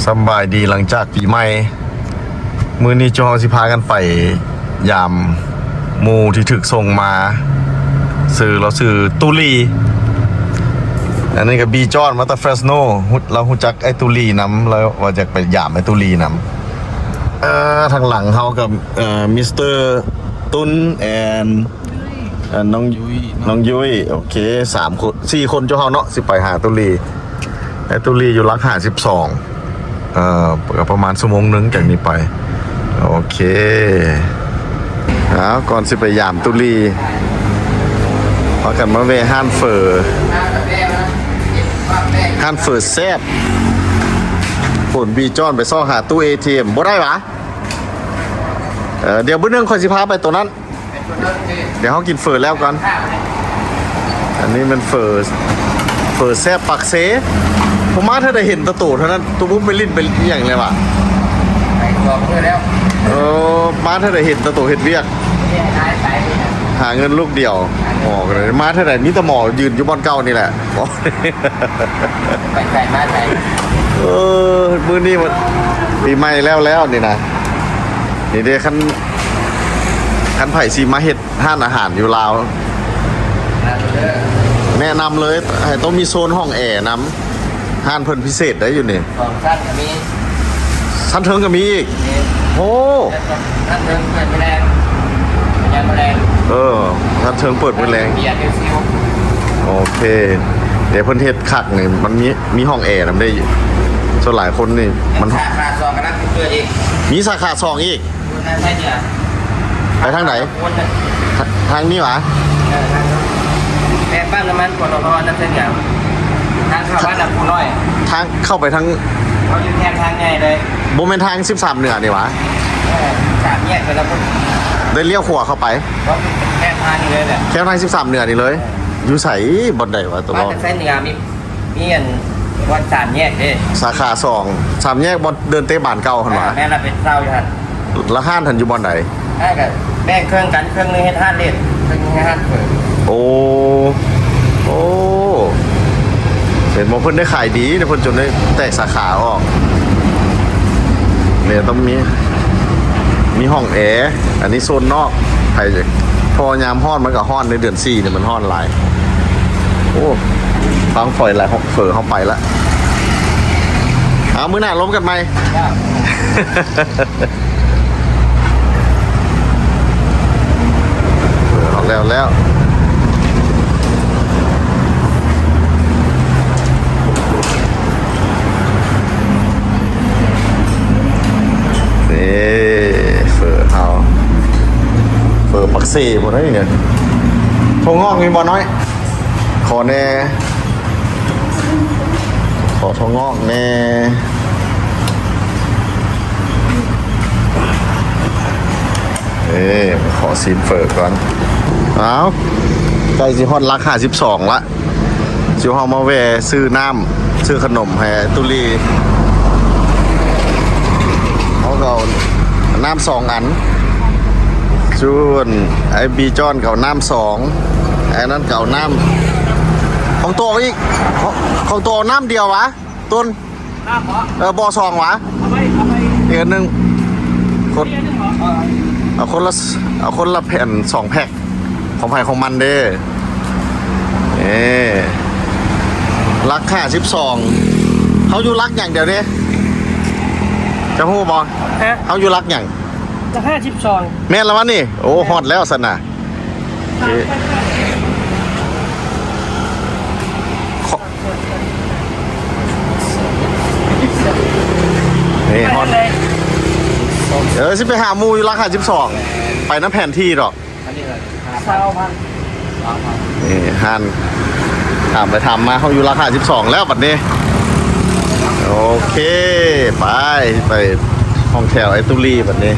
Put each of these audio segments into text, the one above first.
สบายดีหลังจากปีใหม่มื้อนี้จอสิพากันไปยามหมู่ที่ถึกส่งมาซื้อตุลีอันนี้ก็บีจอนมาตาเฟรสโนเราฮู้จักไอ้ตุลีนำแล้วว่าจะไปยามไอ้ตุลีนำทางหลังเฮากับมิสเตอร์ตุนแอนน้องยุ้ยโอเค3คน4คนเจ้าเฮาเนาะสิไปหาตุลีไอ้ตุลีอยู่หลัก52ประมาณชั่วโมงนึงจากนี้ไปโอเคก่อนสิไปยามตุลีพากันมาเวห้านเฟอร์แซ่บฝนบีจอนไปซ่อหาตู้ ATM บ่ได้หวะเดี๋ยวมื้อนึงค่อยสิพาไปตัวนั้นเดี๋ยวเฮากินเฟอร์แล้วกันอันนี้มันเฟอร์แซ่บปักเซผมมาถ้าได้เห็นตะตู่เท่านั้นตัวปุ๊บไปลิ้นไปอย่างเลยว่ะไปบอกเพื่อแล้วมาถ้าได้เห็นตะตู่เห็นเวียกหาเงินลูกเดียวบอกเลยมาถ้าได้มีตะหมอยืนอยู่บนเก้านี่แหละไปมาไปมื้อนี้มันปีใหม่แล้วนี่นะนี่เด้คันไผ่ซีมาเฮ็ดห้านอาหารอยู่ลาวแนะนำเลยให้ต้องมีโซนห้องแอร์นำห้านเพิ่นพิเศษได้อยู่นี่ของสั้นก็มีชั้นเทิงก็มีอีกโอ้สั้นเทิงเปิดไปแรงยันไปแรงชั้นเทิงเปิดไปแรงเบียร์เดซิลโอเคเดี๋ยวเพิ่นเฮ็ดคักนี่มันมีห้องแอร์นำได้ส่วนหลายคนนี่มันสาขา2ก็นับเป็นตัวอีกมีสาขา2อีกใช่เนี่ยไปทางไหนทางนี้หรอแม่บ้านน้ำมันปตทนั่นเส้นอย่างทางเข้าบ้านลำพูน้อยทางเข้าไปทางเขาอยู่แทนทางไงเลยโมเมนทาง13เหนือนี่หวะ3แยกไปแล้วได้เลี้ยวขวาเข้าไปแทนทางนี่เลยแหละแค่ทาง13เหนือนี่เลยอยู่ใส่บนใดวะตัวบ้านเส้นเหนือมีอันวัน3แยกเด้สาขา3แยกบนเดินเตะบ้านเก่าหั่นวะแม่เราเป็นเศร้าอยู่หั่นละห้านทันอยู่บนใดได้ก็แบ่งเครื่องกันเครื่องนึงให้ท่านเล่นเครื่องนึงให้ท่านเปิดโอ้เห็นบอกเพิ่นได้ขายดีเนี่ยเพิ่นจนได้แตกสาขาออกเนี่ยต้องมีห้องแอร์อันนี้โซนนอกใครจะพอยามฮ้อนมันก็ฮ้อนในเดือน4เนี่ยมันฮ้อนหลายโอ้ฟังฝอยหลายเฟอเข้าไปละมื้อหน้าล้มกันไหมแล้วนี่เฟอร์เฮาเฟอร์ปักซี่หมดเลยเนี่ยทงงอกมีบอน้อยขอแน่ขอทงงอกแน่ขอซีนเฟอร์ก่อนใกล้สิฮอดราคา12ละสิเฮามาแวะซื้อน้ำซื้อขนมให้ตุลีเขาก็น้ำ2อันส่วนไอ้บีจอนเก่าน้ำ2ไอ้นั้นเก่าน้ำของตัวอีกของตัวน้ำเดียววะตุนน้ำบ่2วะอีกอันนึงเอาคนละแผ่น2แพ็คของไผ่ของมันเด้รักค่า12เขาอยู่รักอย่างเดียวเด้จะพูดบอลเขาอยู่รักอย่างจะ52แม่นแล้ววะนี่โอ้ฮอดแล้วสนะนี่ฮอดสิไปหามูอยู่ราคา12ไปน้ำแผ่นที่หรอกนี่ฮันถามไปทำมาเขาอยู่ราคา12แล้วบัดนี้โอเคไปห้องแถวไอตุลีบัดนี้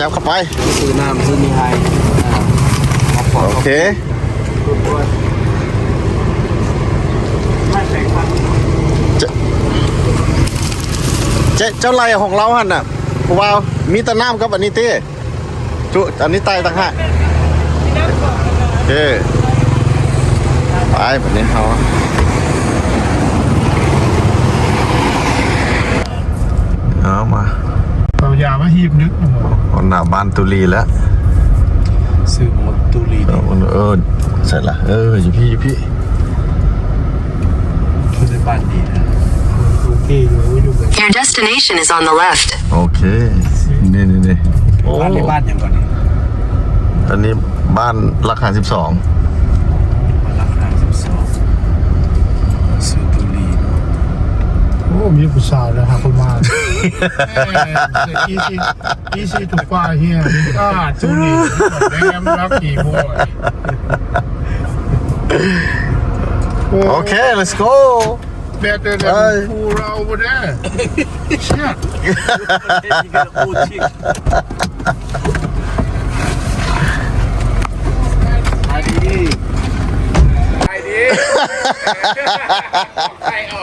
ยับเข้าไปซื้อน้ำซื้อมีไฮโอเคเจ้าไรของเราหันน่ะเพราะว่ามีตะน้ำกับอันนี้เต้ จุอันนี้ไต่ต่างหากโอเคไปแบบนี้เขาเอามา เอายามาหีบนึก คนหน้าบ้านตุลีแล้ว ซื้อหมดตุลี เสร็จละอยู่พี่คือในบ้านดีนะโอเคอยู่แบบ Your destination is on the left. โอเคนี่โอ้ บ้านในบ้านอย่างก่อนนี่ อันนี้บ้านราคา12 บ้านราคา12ซื้อตุลีโอ้มีผู้สาวเลยครับประมาณอีซีถูกกว่าเฮียตุลีแดงรักกี่โมย โอเค let's go better than who over there shit ไปดีไปออ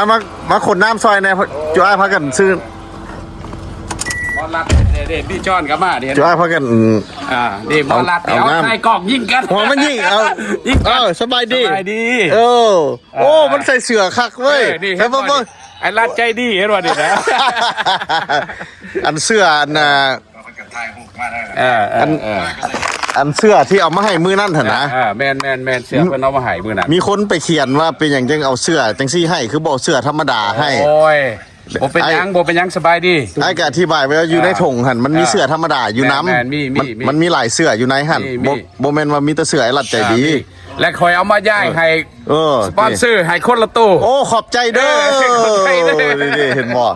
ก มาขนน้ำซอยในจุอ้ายพักกันซื้อ มอลัดเด็ดพี่จอนกับมาเดี๋ยว จุอ้ายพักกัน เด็ดมอลัดเดี๋ยวใส่กล่องยิงกัน หัวมันยิงสบายดี สบายดี โอ้มันใส่เสือคักเว้ย นี่ เฮ้ยบ่ ไอ้รัดใจดีเห็นว่าดินะ อันเสื้ออันอันเสื้อที่เอามาให้มือนั่นเถอะนะ แมนเสือเป็นเอามาหายมือนั้น มีคนไปเขียนว่าเป็นอย่างจังเอาเสื้อจังซี่ให้คือบอกเสื้อธรรมดาให้ โอ้ยโบเป็นยังสบายดี ไอ้ก็อธิบายไว้ว่าอยู่ในถุงหันมันมีเสื้อธรรมดาอยู่น้ำ แม่นมี มันมีหลายเสื้ออยู่ในหัน มี โบแมนว่ามีแต่เสื้อไอ้รัดใจดี และคอยเอามาย่ายให้สปอนเซอร์ให้คนละตู้ โอ้ขอบใจเด้อ ขอบใจเด้อ นี่เห็นบ่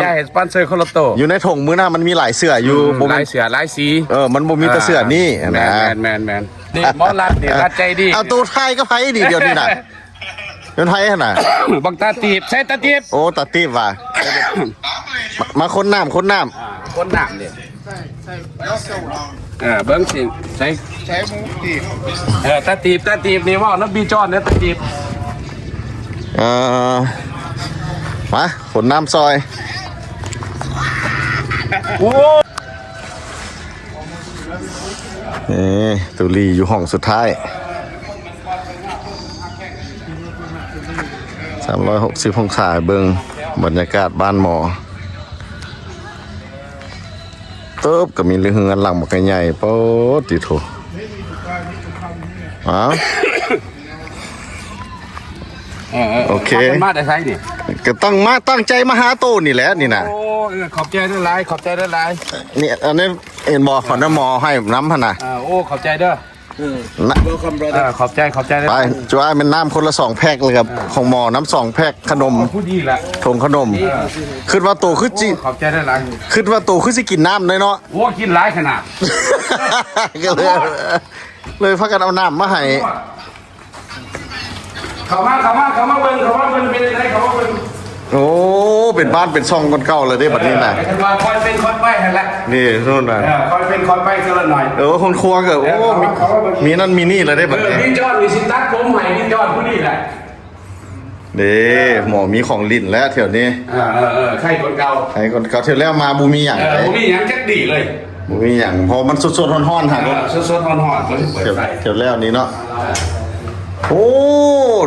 ย่ายให้สปอนเซอร์คนละตู้ อยู่ในถุงมือหน้ามันมีหลายเสื้ออยู่บ่แม่ ลาน ยเสือลายสี มันบ่มีแต่เสื้อนี่ แม นะ นนี่มอลัดเนี่ยรัดใจดี เอาตัวไทยก็ไผดีเดียวนี่น่ะเป็นไทยหั่นน่ะ บังตาตีบใช้ตาตีบ โอ้ตัดตีบว่ะมาคนน้ำ คนหนามเนี่ยเบิ้งสิใช้มุกตีบตาตีบนี่ว่าน้ำบีจอนเนี่ยตาตีบ มาขนน้ำซอย โอ้ นี่ตุลีอยู่ห้องสุดท้าย360องศาเบิงบรรยากาศบ้านหมอเติบก็มีเรือหลังบักใหญ่โป๊ดติโถโอเค มาแต่ไซนี่ ก็ต้องมาตั้งใจมาหาโตนี่แหละนี่นะ โอ้ขอบใจด้วยไลขอบใจด้วยไล นี่อันนี้เห็นบอกขอน้ำหมอให้น้ำพะนะ โอ้ขอบใจเด้อ นะ ขอบใจด้วย ไปจ้าเป็นน้ำคนละ2 แพ็คเลยครับของหมอน้ำ2 แพ็คขนม พูดดีแหละ ถงขนมคิดว่าโตคือจิ ขอบใจด้วยไล คิดว่าโตคือสิกินน้ำเลยเนาะ โอ้กินหลายขนาด ก็เลยพักกันเอาน้ำมาให้ เขามาเบิ่งเป็นอะไรเขามาเบิ่ง โอ้เป็นบ้านเป็นช่องคนเก่าเลยได้บัดนี้นะ ว่าคอยเป็นคอยไปหั่นแหละ นี่นู่นน่ะ คอยเป็นคอยไปเท่าหน่อย คนครัวเกิดโอ้มีนั่นมีนี่เลยได้บัดนี้ พี่จอนมีสิตัดผมใหม่พี่จอนผู้นี้แหละ เด้หมอมีของลิ้นแล้วเที่ยวนี้ ใครคนเก่า ไอ้คนเก่าเที่ยวแล้วมาบูมีอย่างไร ผมมีอย่างจักดีเลย บูมีอย่างพอมันสดๆฮ้อนๆฮะ สดๆหอนๆเลยเปิดไฟ เที่ยวแล้วนี้เนาะโอ้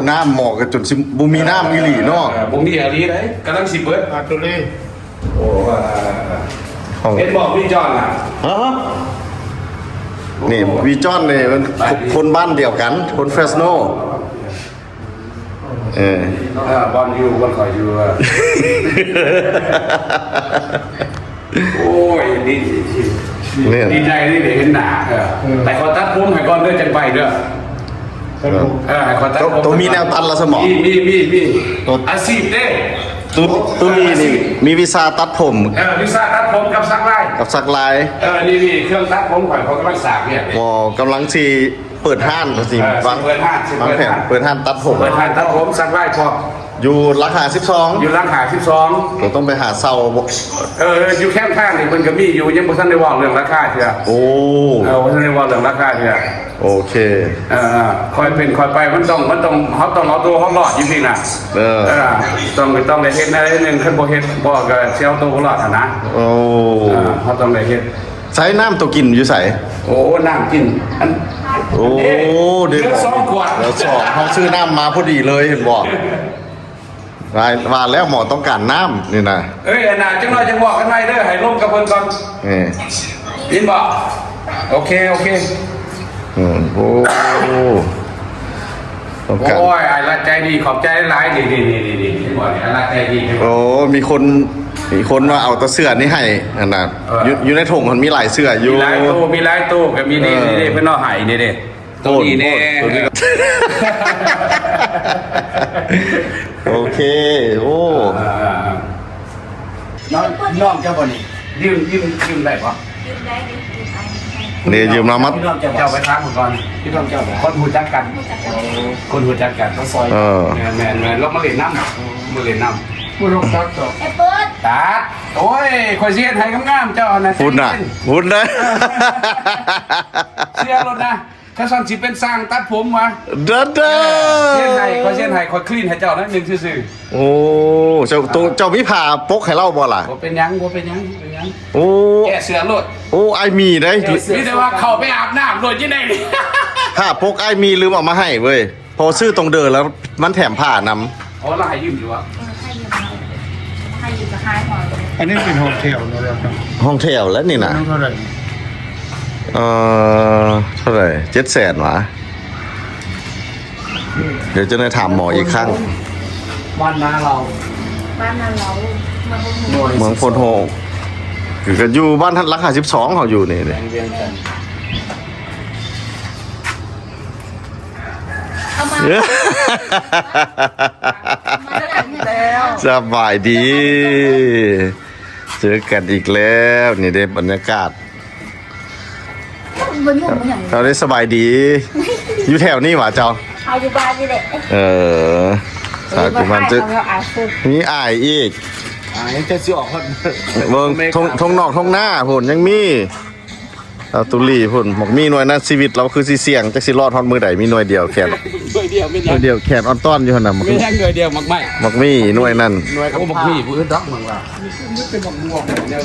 น้ำหมอกกันจนสิบูมีน้ำอีหลีเนาะ ผมดีอะไรเลยกำลังสิเปิด ตุลี โอ้ ของ เห็นบอกพี่จอนอ่ะ นี่วีจอนเนี่ยมันคนบ้านเดียวกันคนเฟสโนบอลอยู่บอลคอยอยู่โอ้ยดีใจที่ได้เห็นหนาแต่ขอตัดผมให้ก่อนเด้อจังไปเด้อขอตัดผม ตัวมีแนวตันละสมอง มีอาชีพเด้ ตัวนี่มีวีซ่าตัดผม วิซ่าตัดผมกับซักลาย กับสักลาย นี่เครื่องตัดผมข่อยเขากำลังสากเนี่ย หมอกำลังสีเปิดห้านสิ เปิดห้าน วางแผนเปิดห้านตัดผม เปิดห้านตัดผมซักลายพอ อยู่ราคา อยู่ร้านขาย12 12เราต้องไปหาเซาบ่ อยู่แคมป์ข้างนี่มันก็มีอยู่ยังบ่ทันได้ว่าเรื่องราคาเชื่อ โอ้ บ่ทันได้ว่าเรื่องราคาเชื่อ โอเค คอยเป็นคอยไปมันต้องเขาต้องเอาตัวเขารอดจริงๆนะต้องได้เฮ็ดอะไรนึงคันบ่เฮ็ดบ่ก็สิเอาตัวบ่รอดนะ โอ้ เขาต้องได้เฮ็ด ใช้น้ำตัวกินอยู่ใส่ โอ้น้ำกินอัน โอ้เดี๋ยว 2 ขวด แล้วสองเขาซื้อน้ำมาพอดีเลยเห็นบอกว่าแล้วหมอต้องการน้ำนี่นะ อันน่ะจังน้อยจังบอกกันไว้เด้อให้ลงกับเพิ่นก่อน นี่ ยินบ่โอเค โอ้ต้องการ โอ้ยไอ้ละใจดีขอบใจหลายๆนี่บ่นี่ไอ้ละใจดี โอ้มีคนมาเอาตัวเสื้อนี่ให้อันน่ะอยู่ในถุงมันมีหลายเสื้ออยู่ มีหลายตู้ก็มีนี่เพิ่นเอาให้นี่ตัวนี้แน่ ตัวนี้ก็ โอเคโอ้ น้องเจ้าบ่นี่ยืมได้ปะ เนี่ยยืมเรามา พี่น้องเจ้าไปทางก่อนพี่น้องเจ้าคนหูจักกันต้องซอยแม่เรามาเล่นน้ำมาเล่นน้ำ บุรุษตักต่อ ตัดโอ้ยคอยเสียไทยงามๆเจ้านะ พูดนะ เสียรถนะถ้าสันสิเป็นสร้างตัดผมมา เด้อ เสียไทยคอยคลีนให้เจ้านะนึงซื่อ โอ้เจ้าวิภาปกให้เล่าบ่ล่ะ บ่เป็นหยัง โอ้ แกเสือรถ โอ้ไอมีได้ นี่แต่ว่าเขาไปอาบน้ำรถยังไงนี่ ผ้าปกไอมีลืมเอามาให้เว้ยพอซื้อตรงเดินแล้วมันแถมผ้าน อ๋อเราให้ยืมอยู่อ่ะ ให้อยู่กับหายหอย อันนี้เป็นโฮเทลนะครับ ำห้องแถวแล้วนี่นะ น้ำเท่าไหร่ เท่าไหร่700,000วะเดี๋ยวจะได้ถามหมออีกครั้ง บ้านนาเรา บ้านนั้นเราเมืองพวกหนู เมืองโพนโฮคือกันอยู่บ้านทันราคา12เขาอยู่นี่เลย เวียงจันทร์ เอามามาแล้วแล้ว สบายดีเจอกันอีกแล้วนี่ได้บรรยากาศ มันยุ่งมันอย่าง เราได้สบายดี อยู่แถวนี้หว่าเจ้า เอาอยู่บ้านนี่แหละ สาธุมันจะ เอาอาสุด มีอายอีก จะสิออกคน เบิ่งทงนอกทงหน้าพุ่นยังมีเอาตุลีพุ่นบอกมีหน่วยนั้นชีวิตเราคือสิเสี่ยงจักสิรอดฮอดมือใดมีหน่วยเดียวแขน เดียวไม่ หน่วยเดียวแขนอ่อนต้อนอยู่หั่นน่ะมัก ไม่แท่งเดียวมักไม่ มักมีหน่วยนั้น หน่วยเขาบอกมีผู้อื่นรักมึงว่านี่เป็นบักม่วงเนี่ย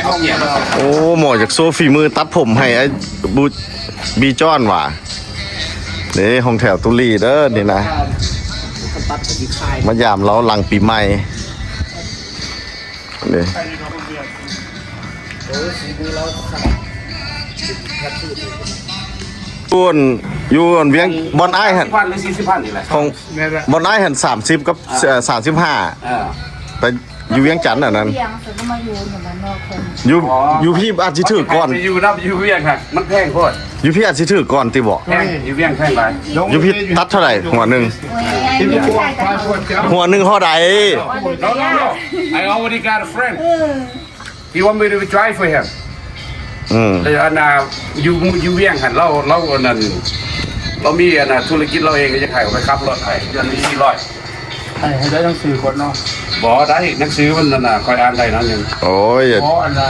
เอาเงียบ โอ้หมอจากโซฟีมือตัดผมให้ไอ้บีจอนว่ะนี่ห้องแถวตุลีเด้อนี่นะมายามเราหลังปีใหม่นี่อยู่อันเวียงบอลไอ้หัน 40,000หรือ40,000นี่แหละ ของบอลไอ้หัน30กับ35แต่อยู่เวียงจันทน์อันนั้น เพียงสุดก็มาอยู่อย่างนั้นนอกคน อยู่พี่อาจสิถือก่อน อยู่นับอยู่เวียงค่ะมันแพงโคตร อยู่พี่อาจสิถือก่อนติบอก แพงอยู่เวียงแพงไป อยู่พี่ตัดเท่าไหร่หัวหนึ่ง โอ้ยไอ้ไม่ใช่แต่เขา หัวหนึ่งเท่าไหร่ No. I already got a friend. He want me to drive for him. แล้วอันน่ะอยู่เวียงหันเราอันนั้นเรามีอันน่ะธุรกิจเราเองก็จะขายไปขับรถไปเดือนนี้400 ให้ได้ทั้ง4คนเนาะ บ่ได้หนังสือมันนั่นน่ะคอยอ่านได้นั่นนึง โอ้ย เพราะอันใด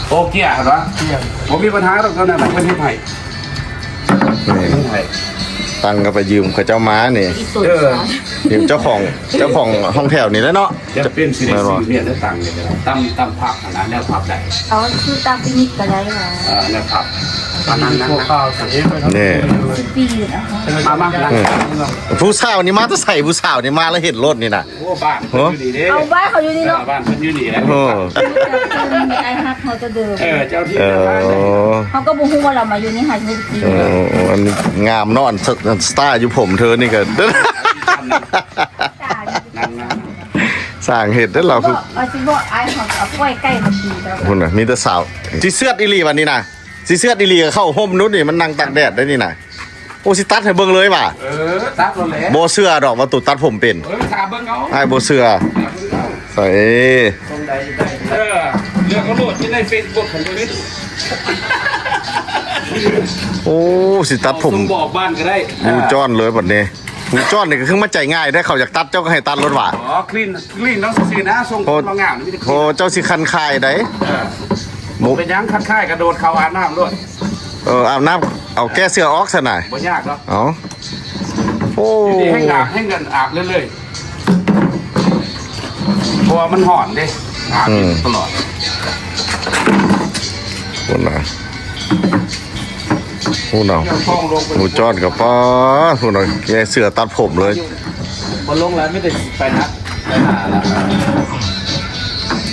โอเกียเหรอ เที่ยง ผมมีปัญหาตรงนั้นน่ะประเทศไทย นี่ ไทย ตังก็ไปยืมกับเจ้าม้านี่ ยืมเจ้าของห้องแถวนี่แล้วเนาะ จะเป็นสิริสิเนี่ยได้ตังค์เนี่ยตำผักอันนั้นแนวผับได้ เอาคือตามพินิจก็ได้ค่ะ แนวผับอันนั้นนะ พวกข้าวเสียไปทั้ง นี่ ปีอยู่นะคะ มานั่ง ผู้สาวนี่มาจะใส่ผู้สาวนี่มาแล้วเห็นรถนี่นะ โอ้บ้านอยู่ดีเด้ เอาบ้านเขาอยู่นี่เนาะ บ้านมันอยู่นี่แหละ โอ้ มีไอ้ฮักเขาจะเดิม เจ้าที่ เอ เจ้าทางเนี่ย อ เขาก็บุ้งว่าเรามาอยู่นี่หาทุกที อันนี้งามเนาะอันสตาร์อยู่ผมเธอนี่ก็ นั่ง สร้างเหตุได้อเรา บ คือ อก อาชิบอกไอ้เขาเอากล้วยใกล้มาตีแล้ว คุณน่ะมีแต่สาวสิเสื้ออีหลีวันนี้นะสิเสื้ออีหลีก็เข้าห่มนู้นนี่มันนั่งตากแดดได้นี่นะโอ้สิตัดให้เบิ่งเลยว่ะ ตัดเราแล้ว โบเสื้อดอกว่าตุตัดผมเป็น ขาเบิ้งเอา ไอ้โบเสื้อใส่ เรื่องเขาโหลดที่ในเฟซบุ๊กของตัวนี้ โอ้สิตัดผม บอกบ้านก็ได้ ดูจ้อนเลยบัดนี้ หูจ้อนนี่ก็คือมาใจง่ายได้เขาอยากตัดเจ้าก็ให้ตัดรถว่ะ อ๋อคลีนต้องซื่อๆนะทรงคนเรางามนี่จะ โหเจ้าสิคันคายได้ ผมเป็นยังคัดค่ายกระโดดเขาอาบน้ำด้วย อาบน้ำเอาแก้เสื้อออกซะหน่อย บ่ยากเนาะ เอาโอ้ นี่ให้เงินอาบเรื่อยๆเพราะว่ามันห่อนเด้อาบอยู่ตลอด คนน่ะผู้เนา เดี๋ยวคล้องลงไป หูจ้อนกับป้าผู้เนาแก้เสื้อตัดผมเลย บนลงแล้วไม่ได้ไปนักไปหาแล้ว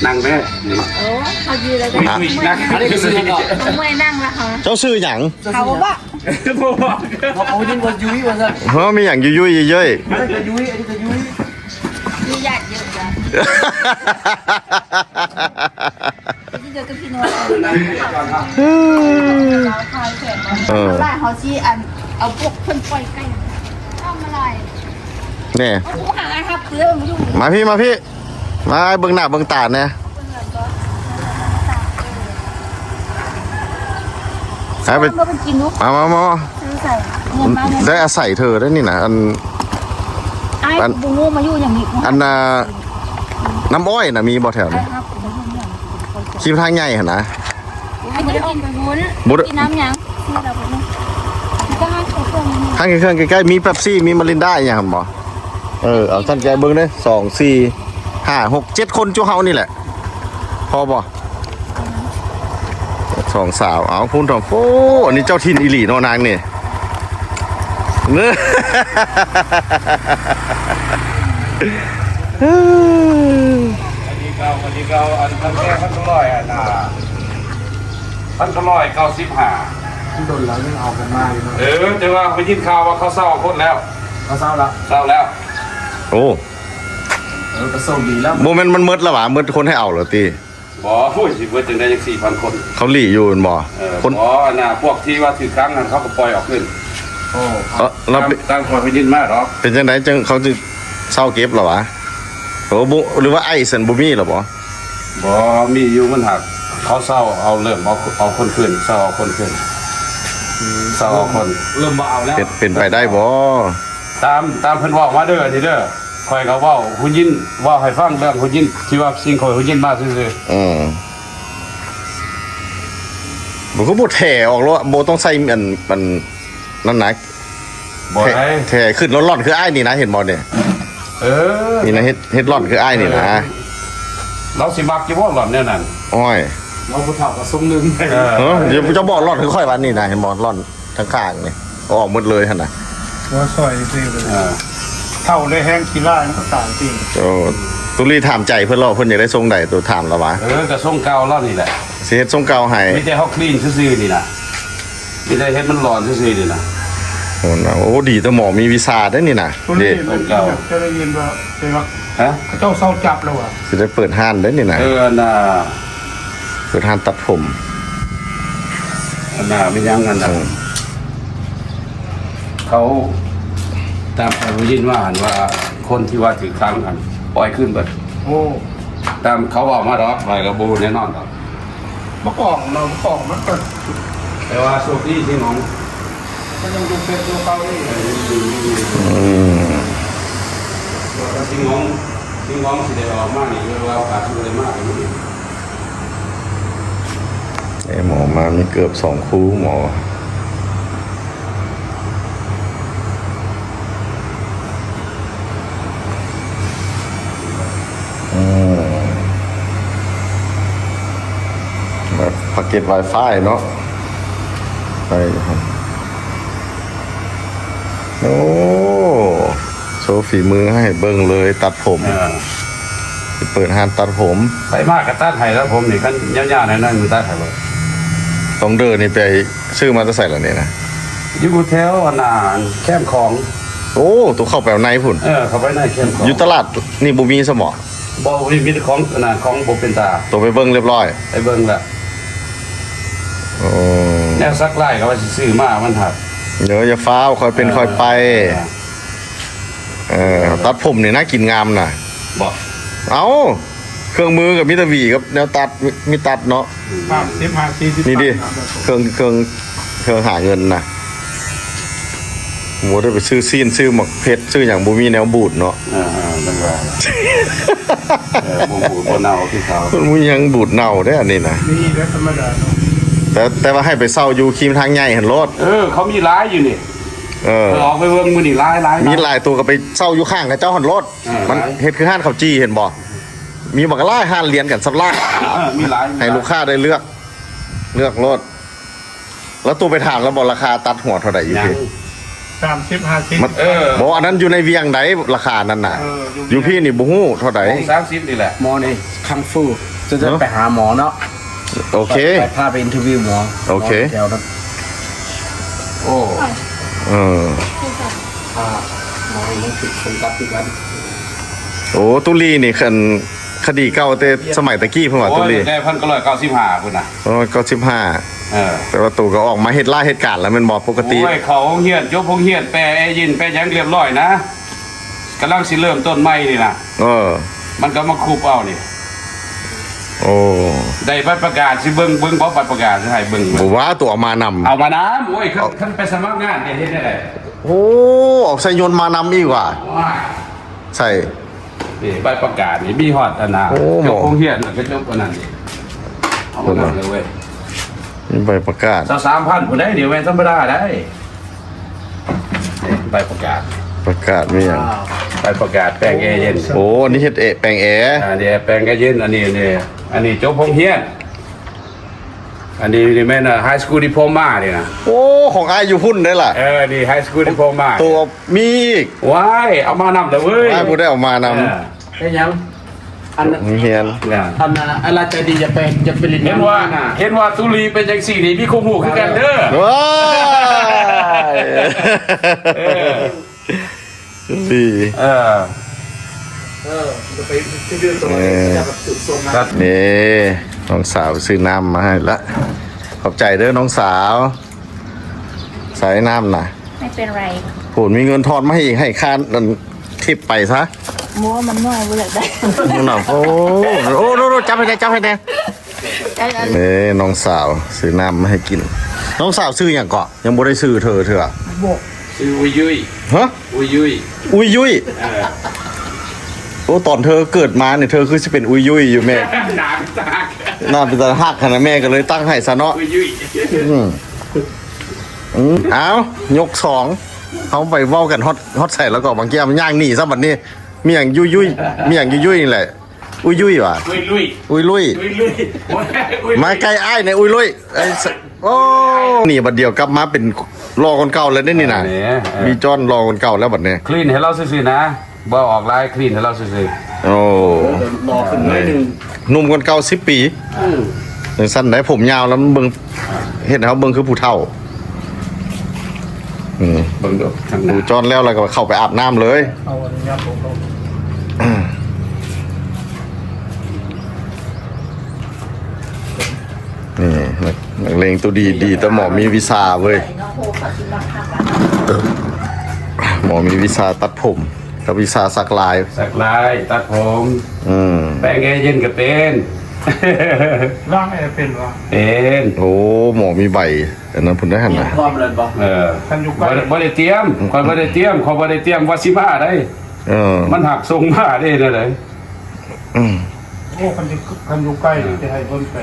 นั่งแม่นี่ โอ้เขายืนแล้วก็ มีนั่งอันนี้คือสิ่งที่ เขาเมื่อยนั่งแล้วเขา เจ้าชื่อหยัง เขาบอก เขาดิ้นบนยุ้ยวันนั้น เฮ้อมีหยังยุ่ยๆเย้ย อันนี้จะยุ้ยอันนี้จะยุ้ย มีญาติเยอะจังที่เจอกับพี่นวลเราทายเสร็จแล้วได้เขาชี้อันเอาพวกเพิ่นปล่อยไก่ทำอะไร ๆนี่ เอาผู้หาครับเพื่อมาอยู่ มาพี่มาเบิ่งหน้าเบิ่งตาเนี่ยไป เมื่อเป็นกินนุ๊ก มา ซื้อใส่เงินมาเงิน ได้อาศัยเธอได้นี่นะอัน ไอ้บุงูมาอยู่อย่างนี้ อันน่ะน้ำอ้อยน่ะมีบ่แถว ไอ้ นี้ ครับผมไม่รู้อย่าง คีบทางใหญ่หั่นนะ ไอ้จะกินไปวุ้น บุด กินน้ำยังที่เราไปนู่นก็ให้เขาเครื่องนี้ ทางเครื่องใกล้ๆมีเป๊ปซี่มีมารินด้าอหย่างหั่นบ่เอาท่านแกเบิ่งเด้2 4 5 6 7คนจุเฮานี่แหละพอบ่2 สาวเอาพุ่นทองโอ้อันนี้เจ้าถิ่นอีหลีเนาะนางนี่เนื้อ วันนี้เขาอันพันแก้พันก็ร้อยอ่ะนะพันก็ร้อย95 โดนแล้วยังเอากันมาอยู่เนาะ แต่ว่าไปยินข่าวว่าเขาเศร้าคนแล้ว เขาเศร้าละ เศร้าแล้ว โอ้ ก็ส่งดีแล้ว โมเมนต์มันมืดแล้วหวะมืดคนให้เอาเหรอตี บ่พูดสิเบิดจังได้จัง4,000 คน เขาหลีอยู่แม่นบ่ คน อ๋อน่ะพวกที่ว่าถือครั้งนั้นเขาก็ปล่อยออกขึ้น โอ้ เรา ตามความไปยินมาหรอก เป็นจังไดจังเขาจะเศร้าเก็บเหรอวะโอ้บุหรือว่าไอ้สันบุมีเหรอบ่ บ่มีอยู่มันหักเขาเศร้าเอาเริ่มเอาคนขึ้นเศร้าเอาคนขึ้นเศร้าเอาคน เริ่มมาเอาแล้ว เป็นไปได้บ่ ตามเพิ่นเว้ามาเด้อนี่เด้อคอยก็เว้าหุ่นยินเว้าให้ฟังเรื่องหุ่นยินที่ว่าสิ่งคอยหุ่นยินมาซื่อ บ่ก็บ่แถ่ออกแล้วบ่ต้องใส่อันนั่นนะ ๆบ่ได้ แถ่ขึ้นร้อนๆคือไอ้นี่นะเห็นบ่เนี่ย นี่นะเฮ็ดร้อนคือไอ้นี่นะ เราสิมักอยู่บ่หล่อนแนวนั้น อ้อย เราผู้เฒ่ากับทรงหนึ่ง เดี๋ยวจะบอกร้อนคือค่อยวันนี่นะเห็นบ่ร้อนข้างๆนี่ออกหมดเลยหั่นน่ะ ว่าซอยสิเลย เออ เท่าเลยแห้งกีฬาต่างจริง โอ้ตุลีถามใจเพิ่นรอเพิ่นอยากได้ทรงใดตัวถามแล้ววะ ก็ส่งเก่าเรานี่แหละ สิเฮ็ดทรงเก่าให้ มีแต่เฮาคลีนซื่อๆนี่น่ะมีแต่เฮ็ดมันร้อนซื่อๆนี่น่ะ โอ้นะโอ้ดีแต่หมอมีวีซ่าได้นี่นะ ตัว เด็ นี้มันจะได้ยินว่าเป็นว่า ฮะ เจ้าเศร้าจับแล้วอ่ะ จะได้เปิดห้านได้นี่นะ น่ะ เปิดห้านตัดผม น่ะมียังกันน่ะเขาตามไปยินว่าหันว่าคนที่ว่าถือครั้งอันปล่อยขึ้นเบิด โอ้ ตามเขาบอกมาดอกไปกับบูแน่นอนดอก มะกอกเรามะกอกมันก็ แต่ว่าโชคดีที่น้อง มันยังดูเป็นตัวเก่านี่ ที่น้องสิได้ออกมานี่คือว่าโอกาสที่ได้มากกว่านี้ หมอมามีเกือบ2คู่หมอแบบพาเก็ต Wi-Fi เนาะไปครับโอ้โชว์ฝีมือให้เบิ่งเลยตัดผม เปิดห้านตัดผม ไปมากกับตัดไห้แล้วผมนี่กันยาวๆหน่อยๆมือตัดไห้เลย ต้องเดินนี่ไปซื้อมาจะใส่ละเนี่ยนะ อยู่แถวอันนานแคมป์ของ โอ้ตัวเข้าไปเอาในพุ่น เขาไปในแคมป์ของ อยู่ตลาดนี่บุมีสมอ บ่มีแต่ของอันนั้นของบ่เป็นตา ตัวไปเบิ้งเรียบร้อย ไปเบิ่งละ โอ้ แนวซักไล่ก็ว่าสิซื้อมามันหัก เดี๋ยวจะฟ้าวคอยเป็นคอยไปตัดผมนี่น่ากินงามน่ะ บ่ เอาเครื่องมือกับมิตรวีกับแนวตัดมีตัดเนาะ 50 50 นี่ดิเครื่องหาเงินนะ โมได้ไปซื้อซีนซื้อหมักเพชรซื้ออย่างบูมีแนวบูดเนาะ นั่นว่าบูดบนเนาที่เขา มันมียังบูดเน่าได้อันนี้นะ นี่แล้วธรรมดาเนาะ แต่ว่าให้ไปเศร้าอยู่คีมทางใหญ่เห็นรถ เขามีร้ายอยู่นี่ ออกไปเบิ่งมือนี่ร้าย มีหลายตัวก็ไปเศร้าอยู่ข้างกับเจ้าหันรถมันเฮ็ดคือห้านข้าวจี้เห็นบ่มีบักล่าห้านเรียนกันสับล่า มีร้าย ให้ลูกค้าได้เลือกรถแล้วตัวไปถามแล้วบอกราคาตัดหัวเท่าไหร่อยู่พี่ 30-50 มันบอกอันนั้นอยู่ในเวียงไหนราคานั้นน่ะ อยู่พี่นี่บุฮู้เท่าไหร่ 30นี่แหละ หมอนี่คังฟูจะไปหาหมอเนาะ โอเค ไปพาไปอินเทอร์วิวหมอ โอเค แถวนั้น โอ้ เออ หมอนี่ติดคนกับที่กัน โอ้ตุลีนี่คดีเก่าแต่สมัยตะกี้เพิ่นว่าตุลี ได้1,995พุ่นน่ะ ก็15แต่ว่าตู่ก็ออกมาเฮ็ดล่าเหตุการณ์แล้วมันบ่ปกติ โอ้ยเขาเฮียนจบเฮียนแปลยินแปลยังเรียบร้อยนะกำลังสิเริ่มต้นใหม่นี่นะ มันก็มาคูบเอานี่ โอ้ ได้บัตรประกาศสิเบิ่งบ่บัตรประกาศสิให้เบิ่ง บ่ว่าตัวเอามานำ เอามาน้ำโอ้ยคันไปสมัครงานเนี่ยเฮ็ดได้ได โอ้ออกใส่ยนต์มานำอีกว่ะใส่ นี่บัตรประกาศนี่มีฮอดอันน่ะ โอ้ เจ้าของเฮียนก็จบอันนั้นนี่เอามานั่นเลยเว้ย มีใบประกาศ 3,000พุ่นได้เดี๋ยวแม่นธรรมดาได้นี่ใบประกาศ ประกาศมีอย่าง ใบประกาศแปลงแอร์เย็น โอ้อันนี้เฮ็ดแปลงแอร์ อันนี้แปลงแอร์เย็นอันนี้จบของเฮียนอันนี้แม่นไฮสคูลดิโพมานี่นะ โอ้ของอายอยู่พุ่นได้ล่ะ นี่ไฮสคูลดิโพมา ตัวมีอีก ว้ายเอามานำเลยเว้ย อายผู้ได้เออกมาน เป็นยังอันนั้น ำเฮียน อันนั้นอะไรใจดีจะไปเรียน เห็นว่าตุลีเป็นจังสี่นี่มีคู่หูคือกันเด้อ ว้ายดี จะไปที่เดือนตัวจะแบบสุดทรงนะ นี่น้องสาวซื้อน้ำมาให้ละขอบใจเด้อน้องสาวใส่น้ำนะ ไม่เป็นไร โหมีเงินทอนมาให้อีกให้ค่าทิปไปซะ มัวมันน้อยบ่อยากได้ นู่นน่ะโอ้จับให้ได้นี่น้องสาวซื้อน้ำมาให้กิน น้องสาวซื้ออย่างเกาะยังบ่ได้ซื้อเธออะ ชื่ออุยยุย ฮะ อุยยุย อุยยุยโอ้ตอนเธอเกิดมาเนี่ยเธอคือจะเป็นอุยยุยอยู่แม่ หนักตาก น่าเป็นตาหักขนาดแม่ก็เลยตั้งให้ซะเนาะ อุยยุย เอายกสองเขาไปเว้ากันฮอตใส่แล้วก็บางแก้มันย่างหนีซะบัดนี้มีอย่างยุยมีอย่างยุยนี่แหละอุยยุยว่ะ อุยลุย อุยลุย อุยลุย มาใกล้อ้ายในอุยลุยไอ้โอ้นี่บัดเดียวกลับมาเป็นรอคนเก่าแล้วนี่นะมีจอนรอคนเก่าแล้วบัดนี้ คลีนให้เราซื่อๆนะบ่ออกลายคลีนให้เราซื่อ โอ้ รอขึ้นนิดนึง หนุ่มคนเก่า10 ปีอย่างสั้นได้ผมยาวแล้วมันเบิ่งเห็นเขาเบิ่งคือผู้เฒ่า ๆเบิ่งดูทางห ดู น้า จอนแล้วก็เข้าไปอาบน้ำเลย เอาอันนี้ผมลง นี่นักเลงตัวดีแต่หมอมีวีซ่าเว้ยหมอมีวีซ่าตัดผมกับวีซ่าสักลาย สักลายตัดผม แปลงแอร์เย็นก็เป็น ร่างแอร์เป็นวะ เป็น โอ้หมอมีใบอันนั้นพุ่นได้หันนะ พร้อมเลยปะ ท่านอยู่ใกล้ บ่ได้เตรียมคอยบ่ได้เตรียมเขาบ่ได้เตรียมว่าสิมาได้ มันหักทรงมาได้นั่นเลย โอ้ท่านอยู่ใกล้จะให้คนไป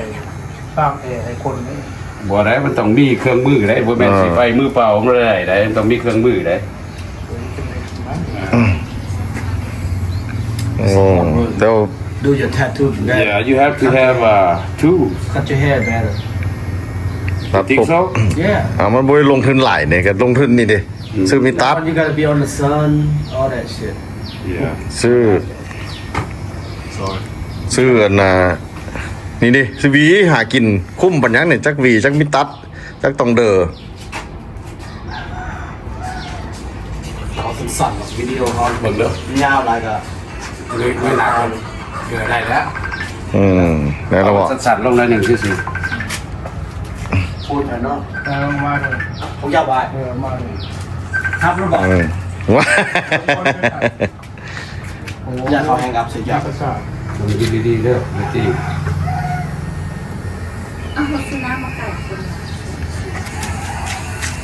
สร้างแอร์ให้คนนี่ บ่ได้มันต้องมีเครื่องมือได้บ่แม่นสิไปมือเปล่าบ่ได้ได้มันต้องมีเครื่องมือได้ โอ้แต่ว่า ดู your tattoo Yeah you have to have two cut your hair better ตัด think ผม so yeah มันบ่ได้ลงทุนหลายเนี่ยก็ลงทุนนี่ดิซื้อมีตับ you gotta be on the sun all that shit Yeah ซื้ออันนี่ดิซื้อหวีหากินคุ้มปัญญาเนี่ยจักหวีจักมิตัดจักตองเดอ เอาสั้นๆวิดีโอเขา เบิ่งเด้อย าวอะไรก็ ไม่หนักเกิดได้แล้ว แล้วเราบอก สั้นๆลงหน่อยนึงซื่อ พูดหน่อยเนาะ มาเลย ผมอยากไป มาเลย ครับรู้บอก ว่า อยากเขาแฮงอัพเสีย ยา จับ ประสาท ๆดูดีๆเด้อจริง เอาหัวซื้อน้ำมาไก่คน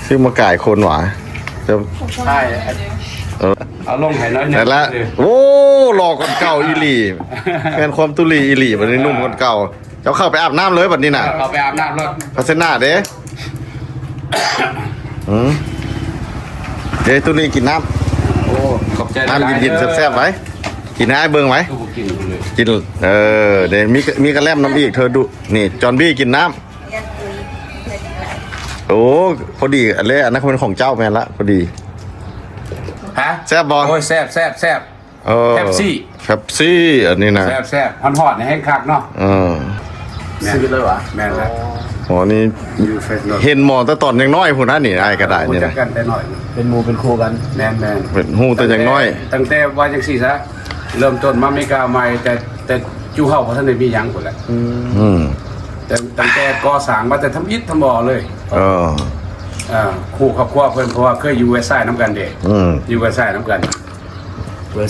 ชื่อมาก่ายคนหวา เดี๋ยว ใช่ เอาลงให้น้อยหนึ แต่ ง ละโอ้หลอกคนเก่าอีหลีแฟนความตุลีอีหลีบัดนี้นุ่มคนเก่าเจ้าเข้าไปอาบน้ำเลยบัดนี้น่ะ เอาไปอาบน้ำรถ พัฒนาเด้เดี๋ยวตุลีกินน้ โอ้ขอบใจ ำน้ำเย็นๆแซ่บๆไว้กินให้เบิ่งไว้ ก็บ่กินเลย กินเดี๋ยวมีกระแลมน้ำอีกเธอดูนี่จอนบี้กินน้ำโอ้พอดีอันเล่อันนั้นเขาเป็นของเจ้าแม่นละพอดี ฮะ แซ่บบ่ โอ้ยแซ่บ เป๊ปซี่ เป๊ปซี่อันนี้นะ แซ่บฮอนๆเนี่ยให้คักเนาะ ซื้อเลยวะ แม่นแล้ว อ๋อนี่ อยู่เฟซเนาะ เห็นหมอแต่ตอนยังน้อยพุ่นนะนี่ไอ้กระดาษ รู้ นี่ จัก นะ กันแต่น้อย เป็นหมูเป็นครูกัน แม่น เป็นหูแต่ยังน้อย ตั้งแต่ว่าจังซี่ซะเริ่มต้นมาอเมริกาใหม่แต่จูเฮาบ่ทันได้มีหยังพุ่นแหละ อืม แต่ตั้งแต่ก่อสร้างมาแต่ทำอิฐทำบ่อเลย คู่ครอบครัวเพิ่นเพราะว่าเคยอยู่เวสไซด์น้ำกันเด็ก อยู่เวสไซด์น้ำกัน เวส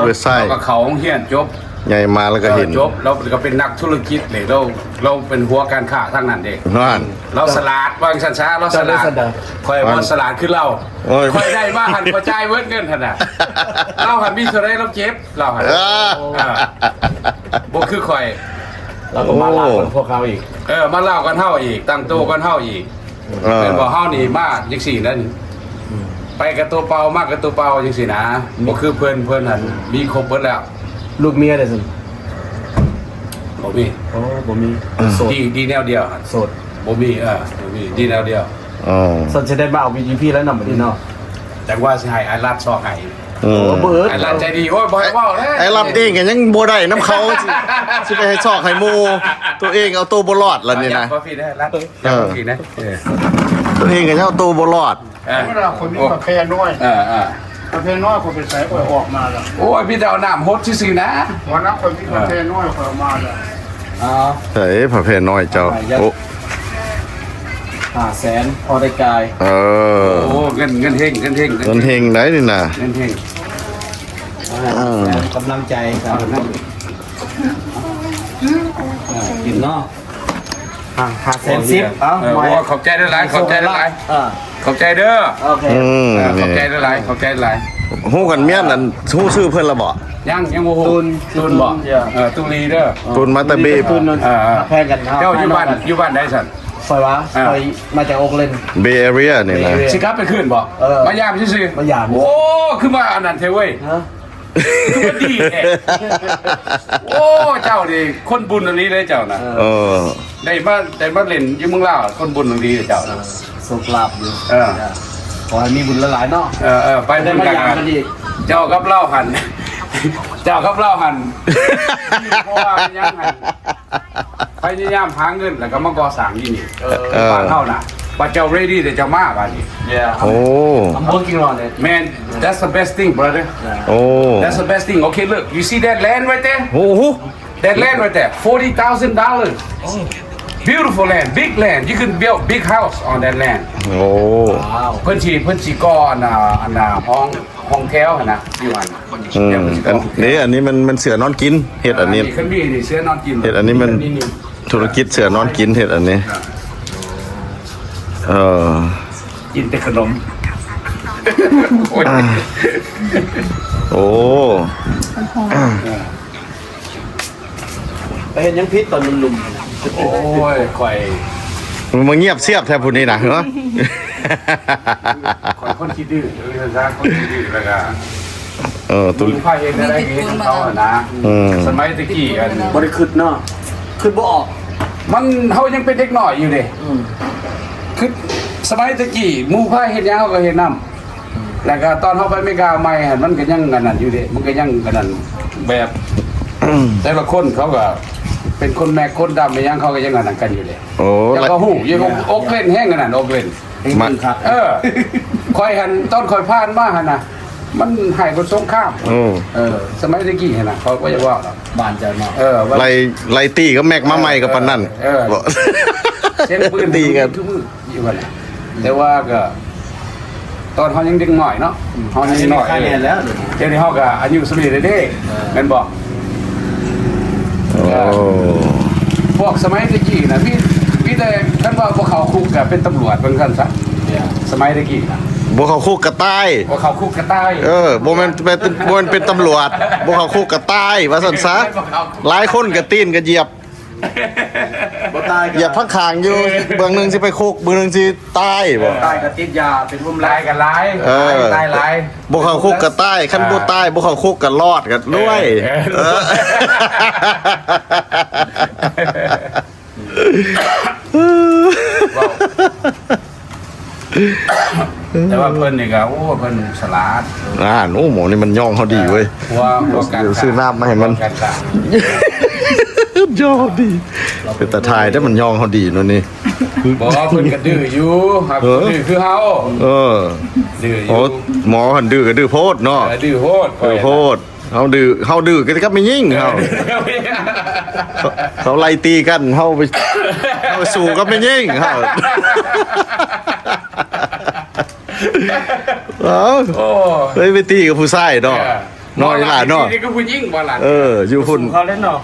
เวสไซด์ เราก็เขาเฮียนจบ ใหญ่มาแล้วก็เห็น จบเราก็เป็นนักธุรกิจเลยเราเป็นหัวการค้าทั้งนั้นเด็ก นั่น เราสลัดวางชันช้าเราสลัดคอยว่าสลัดคือเรา โอ้ย คอยได้มาหันกระจายเวิร์ดเงินขนาดเราหันมีเท่าไรเราเก็บเราหันบ่คือคอย เราก็มาลาคนพวกเขาอีก มาเล่ากันเท่าอีกตั้งโตกันเท่าอีกเป็นบ่เฮานี่มาจังสี่นั่นไปกับตัวเปามากกับตัวเปาจังสี่นะบ่คือเพิ่นหันมีครบเบิดแล้ว ลูกเมียได้สิ บ่มี โอ้บ่มีโสด ดีแนวเดียว โสด บ่มีบ่มีดีแนวเดียว อ๋อ สนจะได้มาเอา VGP แล้วนำมาดีเนาะ แต่ว่าสิให้ไอ้รัดซอกให้ อืม เบิร์ด ไอ้รัดใจดีโอ้ยบ่ให้เว้าเด้ ไอ้รับเองกันยังบ่ได้น้ำเขาสิไปให้ซอกให้หมูตัวเองเอาตัวบ่รอดแล้วนี่นะ บ่ฟรีได้รัดอย่าบ่ฟรีนะ ตัวเองกันยังเอาตัวบ่รอด เวลาคนนี้ประเภทน้อยประเภทน้อยคนเป็นสายออกมาแล้ว โอ้ยพี่จะเอาน้ำฮดซื่อๆนะ วันนั้นคนที่ประเภทน้อยออกมาแล้ว เฮ้ยประเภทน้อยเจ้าโอ้ 500,000พอได้กาย เออ โอ้เงินเฮง เงินเฮงไหนนี่น่ะ เงินเฮง กำลังใจครับกินเนาะ510เอ้า โอ้ขอบใจด้วยหลายขอบใจด้วยหลายขอบใจเด้อ โอเค ขอบใจด้วยหลายขอบใจด้วยหลาย ฮู้กันเมียนนั่นฮู้ชื่อเพิ่นละบ่ ยังโมโหตุนบอกตุลีเด้อ ตุนมาตะเบ ตุนนนแพงกันครับ เจ้าอยู่บ้านได้สัน คอยวะคอยมาจากโอ๊กเลน เบเอเรียนี่นะ สิครับไปขึ้นบอกมายามซื่อ มายาม โอ้คือมาอันนั้นเทเว้ย ฮะ คือมันดีแท้โอ้เจ้าดิคนบุญอันนี้เลยเจ้านะ เออ ได้มาเล่นอยู่เมืองลาวคนบุญอันนี้เจ้านะ สุขลาบอยู่ เออ ขอให้มีบุญหลายๆเนาะ ไป ได้ บุญ มา กัน ยามกันอีก เจ้ากับเล่าหัน เจ้ากับเล่าหันเพราะว่าพยายามหันพยายามหาเงินแล้วก็มาก่อสร้างที่นี่บ้านเท่าน่ะบัดเจ้า ready แต่เจ้ามาบ้านนี้ Yeah โอ้ I'm working on it man that's the best thing brother โอ้ that's the best thing okay look you see that land right there โอ้โห that land right there $40,000 beautiful land big land you can build big house on that land โอ้ ว้าว เพิ่นสิก่ออันน่ะห้องแถวหั่นนะอยู่หั่น อันนี้มันเสือนอนกินเห็ดอันนี้ ขึ้นมีนี่เสื้อนอนกิน เห็ดอันนี้มันธุรกิจเสือนอนกินเห็ดอันนี้ กินแต่ขนมโอ้ย โอ้ ไปเห็นยังพิษตอนลุม โอ้ยข่อย มึงเงียบเสียบแทบพูดนี่นะเหรอ ข่อยคนคิดดื้อซะคนคิดดื้อแล้วก็ ตุ ตุ้งพาเฮ็ดได้เฮ็ดของเขาอะนะสมัยตะกี้อัน ๆบริขึ้นเนาะขึ้นบ่ออก มันเฮายังเป็นเด็กน้อยอยู่เด้คือสมัยตะกี้หมู่พาเฮ็ดหยังเฮาก็เฮ็ดนำแล้วก็ตอนเฮาไปอเมริกาใหม่หั่นมันก็ยังอันนั้นอยู่เด้มันก็ยังอันนั้นแบบแต่ละคนเขาก็เป็นคนแม่คนดำไปยังเขาก็ยังอันนั้นกันอยู่เลย โอ้ ยังก็หูยังอกเล่นแห้งขนาดอกเล่น มัน ครับ คอยหันต้นคอยผ่านมาหันนะมันหายคนสงข้าม โอ้ สมัยตะกี้หันนะเขาก็จะว่า บานใจเนาะ ไล่ตีก็แม็กมาใหม่กับปันนั่น เส้นปืน ตีกัน ทุกมืออยู่วันแต่ว่าก็ตอนเขายังเด็กหน่อยเนาะเขายังเด็กหน่อย ค่าเรียนแล้ว เดี๋ยวนี้เขาก็อายุสมัยเด็กๆแม่นบอก โอ้ พวกสมัยตะกี้นะพี่แต่ท่านว่าพวกเขาคุกกับเป็นตำรวจเป็นกันซะสมัยตะกี้นะ บ่เข้าคุกกระต่าย ว่าเขาคุกกระต่าย บ่แม่นเป็นตำรวจบ่เข้าคุกกระต่ายว่าซั่นซะหลายคนก็ตีนก็เหยียบ บ่ตาย เหยียบพักคางอยู่เบื้องหนึงสิไปคุกเบื้องหนึงสิตายบ่ ตายกับติดยาเป็นรุ่ม ลายกันลายตายลาย บ่เข้าคุกก็ตายคันบ่ตายบ่เข้าคุกก็รอดก็รวยเออ แต่ว่าเพิ่นนี่ก็โอ้เพิ่นฉลาด โอ้หมอนี่มันย่องเขาดีเว้ย หัวการ เดี๋ยวซื้อน้ำมาให้มัน การต่าง ย่องดีเป็นตาทายแต่มันย่องเขาดีเนาะนี่ บอกว่าเพิ่นก็ดื้ออยู่ครับดื้อคือเฮา เออ ดื้ออ โอ้ ยู่ หมอหันดื้อก็ดื้อโพดเนาะ ดื้อโหด โพดเฮาดื้อก็ไม่ยิ่งเขาไล่ตีกันเฮาไปสู้ก็ไม่ยิ่งเฮาเอ้า โอ้ เฮ้ยไปตีกับผู้ชายเนาะน้อยหลานเนาะ นี่ก็ผู้หญิงบ่ล่ะ อยู่พุ่น เขาเล่นเนาะ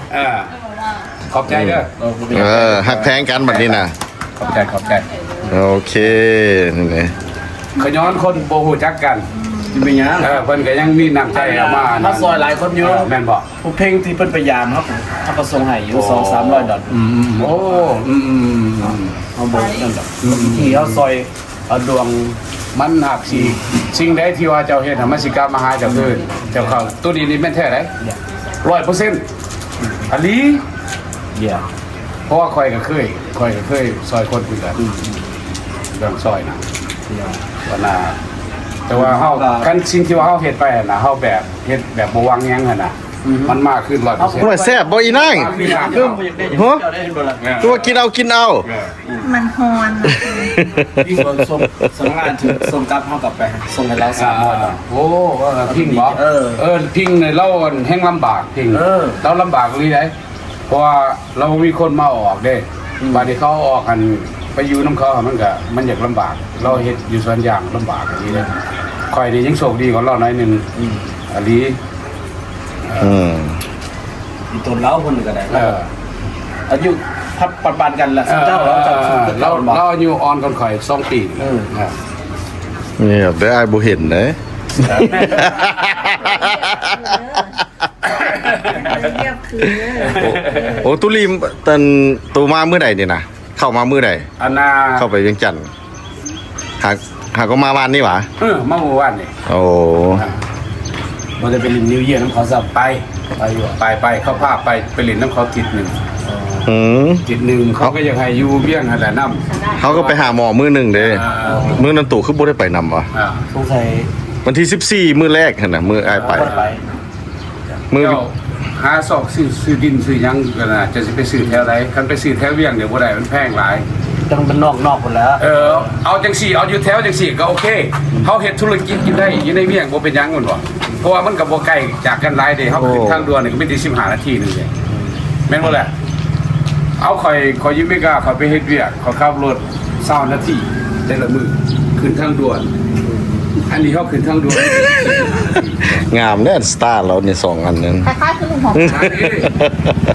ขอบใจเด้อ หักแทงกันแบบนี้นะ ขอบใจ โอเคนี่ไง ขย้อนคนบ่ฮู้จักกัน สิเป็นหยัง เพิ่นก็ยังมีน้ำใจเอามา มาซอยหลายคนอยู่ แม่นบ่ ผู้เพลงที่เพิ่นพยายามครับถ้าประสงค์ให้อยู่200-300 ดอล โอ้อืม เอาบ่นั่นดอกที่เฮาซอยเอาดวง มันหักสิสิ่งใดที่ว่าเจ้าเฮ็ดให้มันสิกลับมาหาเจ้าคืนเจ้าเข้าตัวนี้นี่แม่นแท้ได100%อันนี้ เดียว เพราะว่าคอยก็เคยซอยคนคือกันเรื่องซอยนะว่าน่าแต่ว่าเฮากันสิ่งที่ว่าเฮาเฮ็ดไปน่ะเฮาแบบเฮ็ดแบบบ่วางแยงหั่นน่ะมันมากขึ้น 100% หน่วยแซ่บบ่อีนั่ง เริ่มบ่อยากได้เจ้าได้เห็นบ่ล่ะ ตัวกินเอามันฮอน ยิ่งกว่าส่งสำนักงานถึงส่งกลับเฮากลับไปส่งให้เรา300 ดอล โอ้พิงบ่พิงเนี่ยเราแห้งลำบากพิงเราลำบากลีได้เพราะว่าเรามีคนมาออกเด้บาดนี้เขาออกกันไปอยู่น้ำเขามันอยากลำบาก เราเฮ็ดอยู่ส่วนอย่างลำบากอย่างนี้เลยคอยนี่ยังโชคดีกว่าเราหน่อยหนึงอันนี้ อีต้นเล้าคนนึงก็ได้อายุทับปันกันละเจ้าเราจะ เราอายุอ่อนคนข่อย2 ปี นี่ครับได้อายบ่เห็นเด้ เรียบคือ โอ้ตุลีตันตูมามื้อใดนี่นะเข้ามามื้อใด อันน่ะ เข้าไปเวียงจันทน์หากก็มาวันนี้หว่า มาเมื่อวานนี่ โอ้ เราจะไปลินนิวเยียร์น้ำเขาสับไปเข้าภาพไปลินน้ำเขาทิศหนึ่งเขาก็ยังให้อยู่เบี้ยงหันแหละน้ำ เขาก็ไปหาหมอมื้อหนึงเด้มื้อนั้นตู่คือบ่ได้ไปนำวะ สงสัย วันที่14มื้อแรกหั่นน่ะมื้ออายไป มื้อ เจ้าหาซอกซื้อดินซื้อหยังกันนะจะไปซื้อแถวไหนคันไปซื้อแถวเบี้ยงเดี๋ยวบ่ได้มันแพงหลาย จังเป็นนอกหมดแล้ว เอาจังสี่เอาอยู่แถวจังสี่ก็โอเคเขาเฮ็ดธุรกิจกินได้อยู่ในเบี้ยงบ่เป็นหยังมันบ่เพราะว่ามันก็บ่ไกลจากกันหลายเด้เฮาขึ้นทางด่วนนี่ก็ไม่ได้15 นาทีนึงเลยแม่นบ่ล่ะเอาข่อยอยู่เมกาข่อยไปเฮ็ดเวียกข่อยขับรถ20 นาทีแต่ละมื้อขึ้นทางด่วนอันนี้เขาขึ้นทางด่วน งามเนี่ยสตาร์เราเนี่ย2อันนั้น คล้ายๆคือลุงหอม อันนี้